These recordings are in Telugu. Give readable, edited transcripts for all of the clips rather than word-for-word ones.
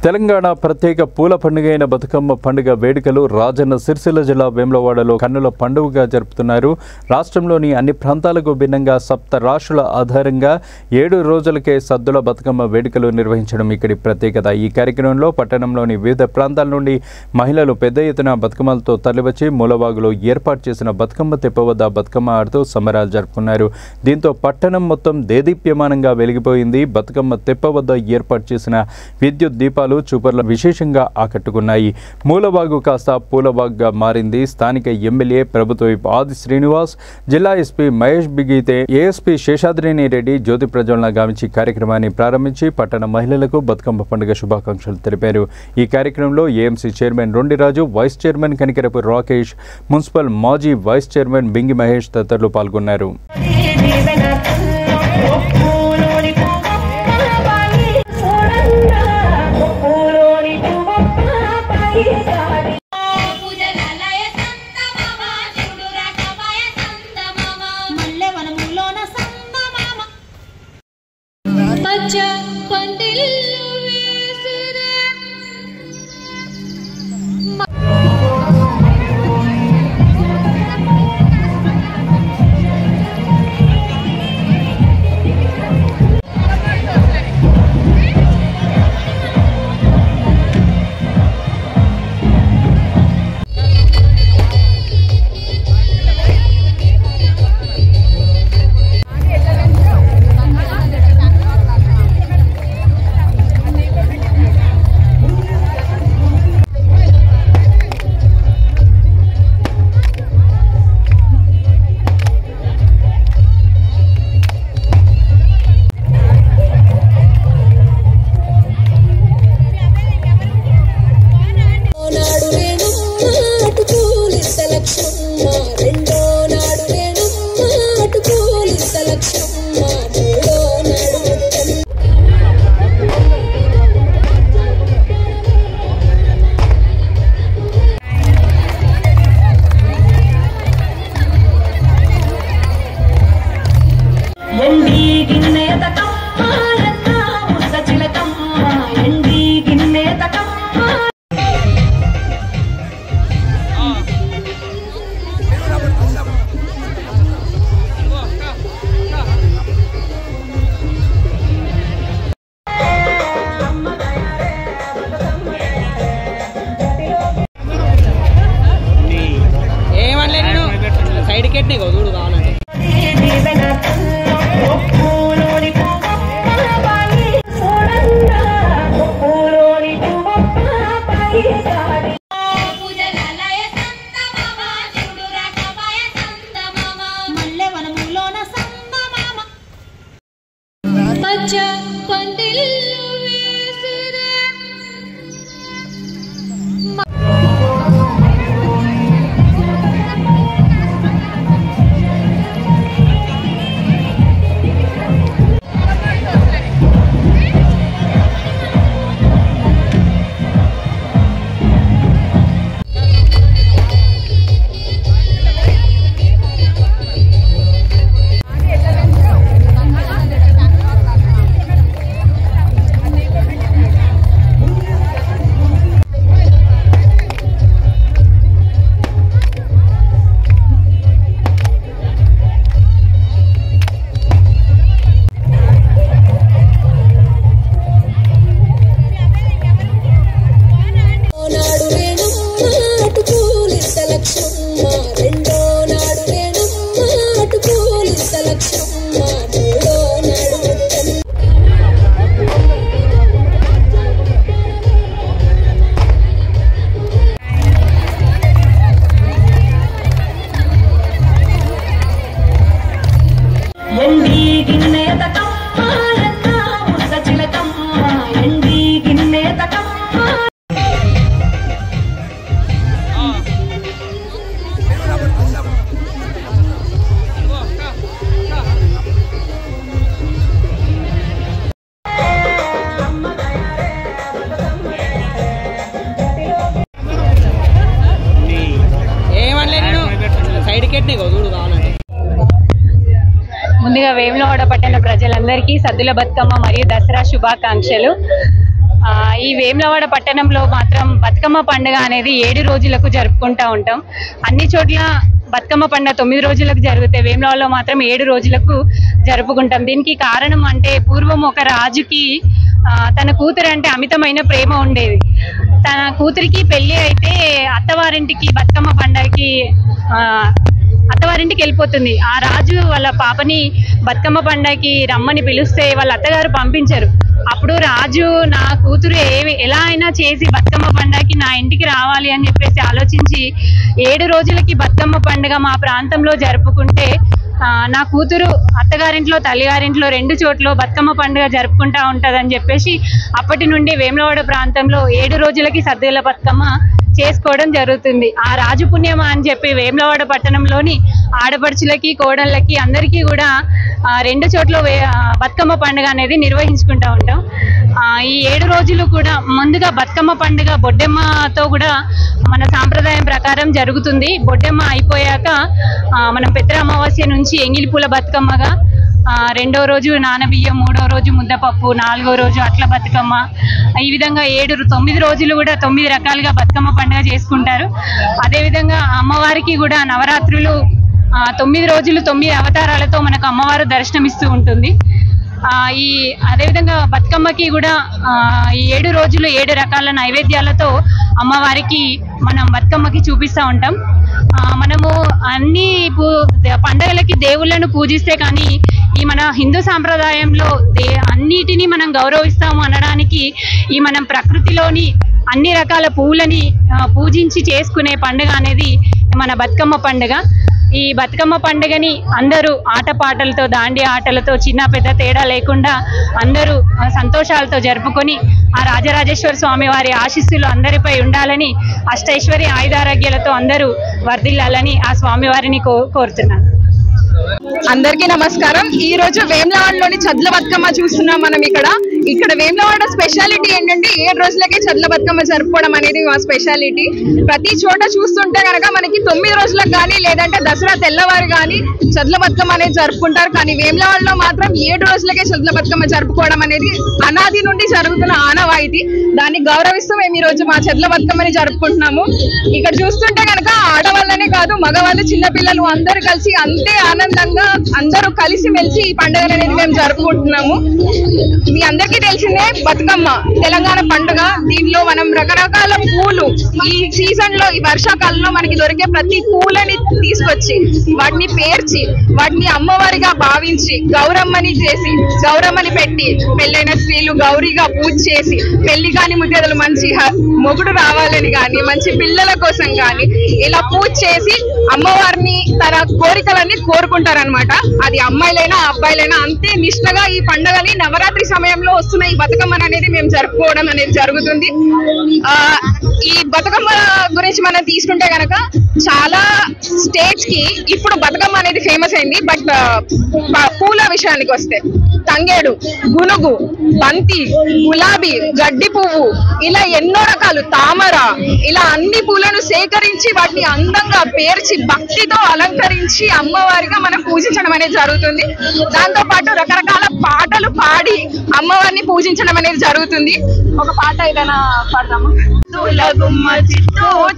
తెలంగాణ ప్రత్యేక పూల పండుగ అయిన బతుకమ్మ పండుగ వేడుకలు రాజన్న సిరిసిల్ల జిల్లా వేములవాడలో కన్నుల పండుగగా జరుపుతున్నారు. రాష్ట్రంలోని అన్ని ప్రాంతాలకు భిన్నంగా సప్త రాశుల ఆధారంగా 7 రోజులకే సద్దుల బతుకమ్మ వేడుకలు నిర్వహించడం ఇక్కడి ప్రత్యేకత. ఈ కార్యక్రమంలో పట్టణంలోని వివిధ ప్రాంతాల నుండి మహిళలు పెద్ద ఎత్తున బతుకమ్మలతో తరలివచ్చి మూలవాగులో ఏర్పాటు చేసిన బతుకమ్మ తెప్ప వద్ద బతుకమ్మ ఆడుతూ సంబరాలు జరుపుకున్నారు. దీంతో పట్టణం మొత్తం దేదీప్యమానంగా వెలిగిపోయింది. బతుకమ్మ తెప్ప వద్ద ఏర్పాటు చేసిన విద్యుత్ దీపాలు చూపర్ల విశేషంగా ఆకట్టుకున్నాయి. మూలవాగు కాస్త పూలవాగ్గా మారింది. స్థానిక ఎమ్మెల్యే ప్రభుత్వ ఆది శ్రీనివాస్, జిల్లా ఎస్పీ మహేష్ బిగీతే, ఏఎస్పీ శేషాద్రిని రెడ్డి జ్యోతి ప్రజ్వలన గావించి కార్యక్రమాన్ని ప్రారంభించి పట్టణ మహిళలకు బతుకమ్మ పండుగ శుభాకాంక్షలు తెలిపారు. ఈ కార్యక్రమంలో AMC chairman Rondiraju, vice chairman Kanikarapu Rakesh, municipal మాజీ వైస్ చైర్మన్ బింగి మహేష్ తదితరులు పాల్గొన్నారు. ముందుగా వేములవాడ పట్టణ ప్రజలందరికీ సద్దుల బతుకమ్మ మరియు దసరా శుభాకాంక్షలు. ఈ వేములవాడ పట్టణంలో మాత్రం బతుకమ్మ పండుగ అనేది 7 రోజులకు జరుపుకుంటూ ఉంటాం. అన్ని చోట్ల బతుకమ్మ పండుగ 9 రోజులకు జరిగితే వేములవాడలో మాత్రం 7 రోజులకు జరుపుకుంటాం. దీనికి కారణం అంటే పూర్వం ఒక రాజుకి తన కూతురు అంటే అమితమైన ప్రేమ ఉండేది. తన కూతురికి పెళ్లి అయితే అత్తవారింటికి బతుకమ్మ పండుగకి అత్తవారింటికి వెళ్ళిపోతుంది. ఆ రాజు వాళ్ళ పాపని బతుకమ్మ పండుగకి రమ్మని పిలిస్తే వాళ్ళ అత్తగారు పంపించరు. అప్పుడు రాజు నా కూతురు ఎలా అయినా చేసి బతుకమ్మ పండుగకి నా ఇంటికి రావాలి అని చెప్పేసి ఆలోచించి 7 రోజులకి బతుకమ్మ పండుగ మా ప్రాంతంలో జరుపుకుంటే నా కూతురు అత్తగారింట్లో తల్లిగారింట్లో 2 చోట్ల బతుకమ్మ పండుగ జరుపుకుంటా ఉంటుందని చెప్పేసి అప్పటి నుండి వేములవాడ ప్రాంతంలో 7 రోజులకి సద్దుల బతుకమ్మ చేసుకోవడం జరుగుతుంది. ఆ రాజు పుణ్యమా అని చెప్పి వేములవాడ పట్టణంలోని ఆడపడుచులకి కోడళ్ళకి అందరికీ కూడా 2 చోట్ల బతుకమ్మ పండుగ అనేది నిర్వహించుకుంటూ ఉంటాం. ఈ 7 రోజులు కూడా ముందుగా బతుకమ్మ పండుగ బొడ్డెమ్మతో కూడా మన సాంప్రదాయం ప్రకారం జరుగుతుంది. బొడ్డెమ్మ అయిపోయాక మనం పెద్ద అమావాస్య నుంచి ఎంగిలి పూల బతుకమ్మగా, 2వ రోజు నానబియ్యం, 3వ రోజు ముద్దపప్పు, 4వ రోజు అట్ల బతుకమ్మ, ఈ విధంగా 9 రోజులు కూడా 9 రకాలుగా బతుకమ్మ పండుగ చేసుకుంటారు. అదేవిధంగా అమ్మవారికి కూడా నవరాత్రులు 9 రోజులు 9 అవతారాలతో మనకు అమ్మవారు దర్శనమిస్తూ ఉంటుంది. అదేవిధంగా బతుకమ్మకి కూడా ఈ 7 రోజులు 7 రకాల నైవేద్యాలతో అమ్మవారికి మనం బతుకమ్మకి చూపిస్తూ ఉంటాం. మనము అన్ని పండుగలకి దేవుళ్ళను పూజిస్తే కానీ ఈ మన హిందూ సాంప్రదాయంలో అన్నిటినీ మనం గౌరవిస్తాము అనడానికి ఈ మనం ప్రకృతిలోని అన్ని రకాల పువ్వులని పూజించి చేసుకునే పండుగ అనేది మన బతుకమ్మ పండుగ. ఈ బతుకమ్మ పండుగని అందరూ ఆటపాటలతో, దాండి ఆటలతో, చిన్న పెద్ద తేడా లేకుండా అందరూ సంతోషాలతో జరుపుకొని ఆ రాజరాజేశ్వర స్వామి వారి ఆశీస్సులు అందరిపై ఉండాలని, అష్టైశ్వర్య ఆయుధారోగ్యాలతో అందరూ వర్ధిల్లాలని ఆ స్వామివారిని కోరుతున్నాను. అందరికీ నమస్కారం. ఈ రోజు వేములవాడలోని చద్ల బతుకమ్మ చూస్తున్నాం మనం. ఇక్కడ వేములవాడ స్పెషాలిటీ ఏంటంటే 7 రోజులకే చద్ల బతుకమ్మ జరుపుకోవడం అనేది మా స్పెషాలిటీ. ప్రతి చోట చూస్తుంటే కనుక మనకి 9 రోజులకు కానీ లేదంటే దసరా తెల్లవారు కానీ చద్ల బతుకమ్మ అనేది జరుపుకుంటారు. కానీ వేములవాడలో మాత్రం 7 రోజులకే చద్ల బతుకమ్మ జరుపుకోవడం అనేది అనాది నుండి జరుగుతున్న ఆనవాయితీ. దాన్ని గౌరవిస్తూ మేము ఈ రోజు మా చద్ల బతుకమ్మని జరుపుకుంటున్నాము. ఇక్కడ చూస్తుంటే కనుక ఆడవాళ్ళనే కాదు, మగవాళ్ళు, చిన్నపిల్లలు అందరూ కలిసి అంతే ఆనందంగా అందరూ కలిసి మెలిసి ఈ పండుగ అనేది మేము జరుపుకుంటున్నాము. మీ అందరికీ తెలిసిందే బతుకమ్మ తెలంగాణ పండుగ. దీనిలో మనం రకరకాల పూలు ఈ సీజన్ లో, ఈ వర్షాకాలంలో మనకి దొరికే ప్రతి పూలని తీసుకొచ్చి వాటిని పేర్చి వాటిని అమ్మవారిగా భావించి గౌరమ్మని చేసి గౌరమ్మని పెట్టి పెళ్ళైన స్త్రీలు గౌరీగా పూజ చేసి పెళ్లి కాని ముద్దేదలు మంచి మొగుడు రావాలని కానీ మంచి పిల్లల కోసం కానీ ఇలా పూజ చేసి అమ్మవారిని తన కోరికలన్నీ కోరుకుంటారనమాట. అది అమ్మాయిలైనా అబ్బాయిలైనా అంతే నిష్టగా ఈ పండుగని నవరాత్రి సమయంలో వస్తున్న ఈ బతుకమ్మని అనేది మేము జరుపుకోవడం అనేది జరుగుతుంది. ఈ బతుకమ్మ గురించి మనం తీసుకుంటే గనక చాలా స్టేట్స్ కి ఇప్పుడు బతుకమ్మ అనేది ఫేమస్ అయింది. బట్ పూల విషయానికి వస్తే తంగేడు, గునుగు, బంతి, గులాబీ, గడ్డి పువ్వు, ఇలా ఎన్నో రకాలు, తామర, ఇలా అన్ని పూలను సేకరించి వాటిని అందంగా పేర్చి భక్తితో అలంకరించి అమ్మవారిగా మనం పూజించడం అనేది జరుగుతుంది. దాంతో పాటు రకరకాల పాటలు పాడి అమ్మవారిని పూజించడం అనేది జరుగుతుంది. ఒక పాట ఏదైనా పాడదాము.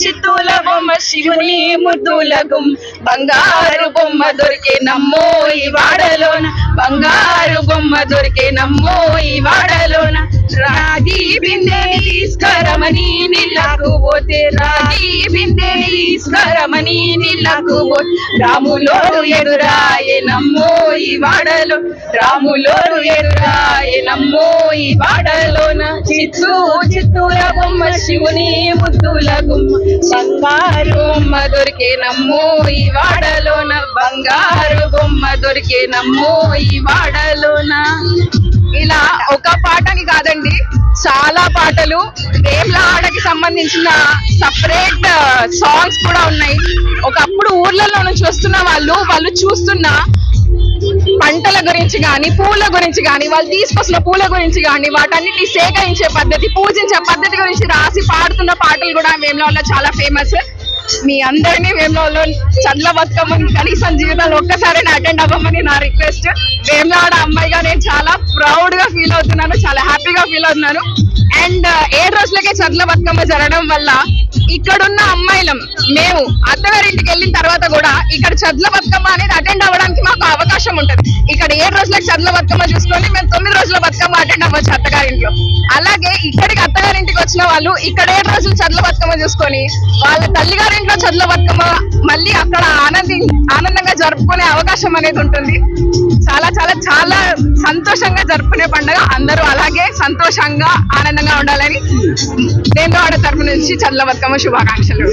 చిత్తూల బొమ్మ శివుని ముద్దుల గుమ్మ, బంగారు బొమ్మ దొరికే నమ్మో ఈ వాడలోన, బంగారు బొమ్మ దొరికే నమ్మో ఈ వాడలోన, రాగి బిందెని తీసుకరమని నీళ్ళకు పోతే, రాగి బిందెని తీసుకరమని నీళ్ళకు పోతే, రాములోరు ఎదురాయే నమ్మో ఈ వాడలో, రాములోరు ఎదురాయే నమ్మో ఈ వాడలోన, చిత్తూల బొమ్మ శివుని ముద్దుల గుమ్మ, బంగారు బొమ్మ దొరికే నమ్మో ఈ వాడలోన, బంగారు బొమ్మ దొరికే నమ్మో ఈ వాడలోన. ఇలా ఒక పాటని కాదండి, చాలా పాటలు వేములవాడకి సంబంధించిన సపరేట్ సాంగ్స్ కూడా ఉన్నాయి. ఒకప్పుడు ఊర్లలో నుంచి వస్తున్న వాళ్ళు చూస్తున్న పంటల గురించి కానీ పూల గురించి కానీ వాళ్ళు తీసుకొస్తున్న పూల గురించి కానీ వాటన్నిటిని సేకరించే పద్ధతి, పూజించే పద్ధతి గురించి రాసి పాడుతున్న పాటలు కూడా వేములవాడలో చాలా ఫేమస్. మీ అందరినీ వేములవాడలో చద్ల బతుకమ్మని కనీసం జీవితంలో ఒక్కసారి అటెండ్ అవ్వమని నా రిక్వెస్ట్. వేములవాడ అమ్మాయిగా నేను చాలా ప్రౌడ్ గా ఫీల్ అవుతున్నాను, చాలా హ్యాపీగా ఫీల్ అవుతున్నాను. అండ్ 7 రోజులకే చదుల బతుకమ్మ జరగడం వల్ల ఇక్కడున్న అమ్మాయిలం మేము అత్తగారింటికి వెళ్ళిన తర్వాత కూడా ఇక్కడ చదుల బతుకమ్మ అనేది అటెండ్ అవ్వడానికి మాకు అవకాశం ఉంటది. ఇక్కడ 7 రోజులకు చదుల బతుకమ్మ చూసుకొని మేము 9 రోజుల బతుకమ్మ అటెండ్ అవ్వచ్చు అత్తగారింట్లో. అలాగే ఇక్కడికి అత్తగారింటికి వచ్చిన వాళ్ళు ఇక్కడ 7 రోజులు చదుల బతుకమ్మ చూసుకొని వాళ్ళ తల్లిగారింట్లో చదుల బతుకమ్మ మళ్ళీ అక్కడ ఆనందంగా జరుపుకునే అవకాశం అనేది ఉంటుంది. చాలా చాలా చాలా సంతోషంగా జరుపుకునే పండుగ. అందరూ అలాగే సంతోషంగా ఆనందంగా ఉండాలని వేములవాడ తరపు నుంచి చదుల బతుకమ్మ శుభాకాంక్షలు.